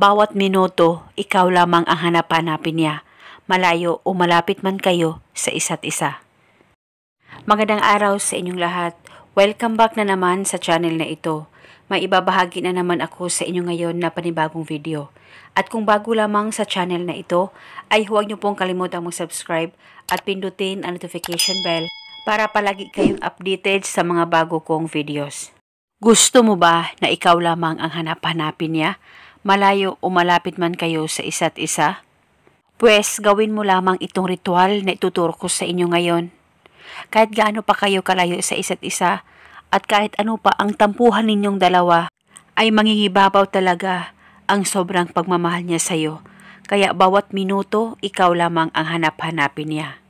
Bawat minuto, ikaw lamang ang hanap-hanapin niya, malayo o malapit man kayo sa isa't isa. Magandang araw sa inyong lahat. Welcome back na naman sa channel na ito. May ibabahagi na naman ako sa inyo ngayon na panibagong video. At kung bago lamang sa channel na ito, ay huwag niyo pong kalimutang mag-subscribe at pindutin ang notification bell para palagi kayong updated sa mga bago kong videos. Gusto mo ba na ikaw lamang ang hanap-hanapin niya, malayo o malapit man kayo sa isa't isa? Pwes gawin mo lamang itong ritual na ituturo ko sa inyo ngayon. Kahit gaano pa kayo kalayo sa isa't isa at kahit ano pa ang tampuhan ninyong dalawa, ay mangingibabaw talaga ang sobrang pagmamahal niya sa iyo. Kaya bawat minuto, ikaw lamang ang hanap-hanapin niya.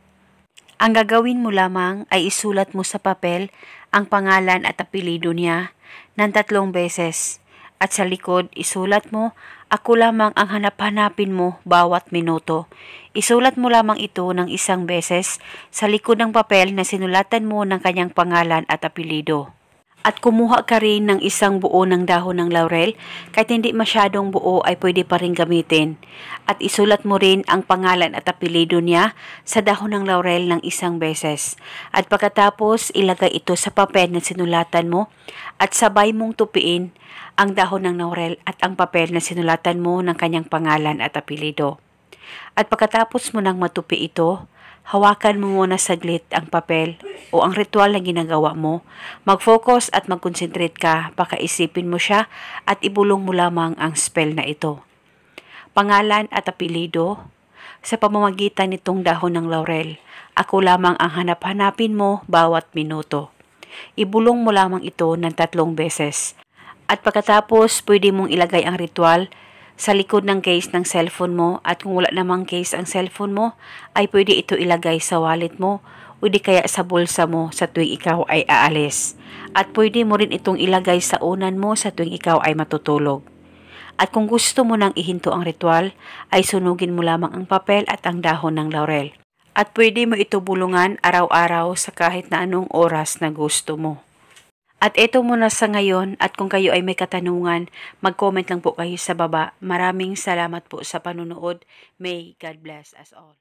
Ang gagawin mo lamang ay isulat mo sa papel ang pangalan at apelyido niya ng 3 beses. At sa likod, isulat mo, ako lamang ang hanap-hanapin mo bawat minuto. Isulat mo lamang ito ng 1 beses sa likod ng papel na sinulatan mo ng kanyang pangalan at apelyido. At kumuha ka rin ng 1 buo ng dahon ng laurel, kahit hindi masyadong buo ay pwede pa rin gamitin. At isulat mo rin ang pangalan at apelyido niya sa dahon ng laurel ng 1 beses. At pagkatapos ilagay ito sa papel na sinulatan mo at sabay mong tupiin ang dahon ng laurel at ang papel na sinulatan mo ng kanyang pangalan at apelyido. At pagkatapos mo nang matupi ito, hawakan mo muna saglit ang papel o ang ritual na ginagawa mo. Mag-focus at mag-concentrate ka, pakaisipin mo siya at ibulong mo lamang ang spell na ito. Pangalan at apelyido, sa pamamagitan nitong dahon ng laurel, ako lamang ang hanap-hanapin mo bawat minuto. Ibulong mo lamang ito ng 3 beses. At pagkatapos, pwede mong ilagay ang ritual sa likod ng case ng cellphone mo at kung wala namang case ang cellphone mo, ay pwede ito ilagay sa wallet mo o di kaya sa bulsa mo sa tuwing ikaw ay aalis. At pwede mo rin itong ilagay sa unan mo sa tuwing ikaw ay matutulog. At kung gusto mo nang ihinto ang ritual, ay sunugin mo lamang ang papel at ang dahon ng laurel. At pwede mo ito bulungan araw-araw sa kahit na anong oras na gusto mo. At ito muna sa ngayon at kung kayo ay may katanungan, mag-comment lang po kayo sa baba. Maraming salamat po sa panunood. May God bless us all.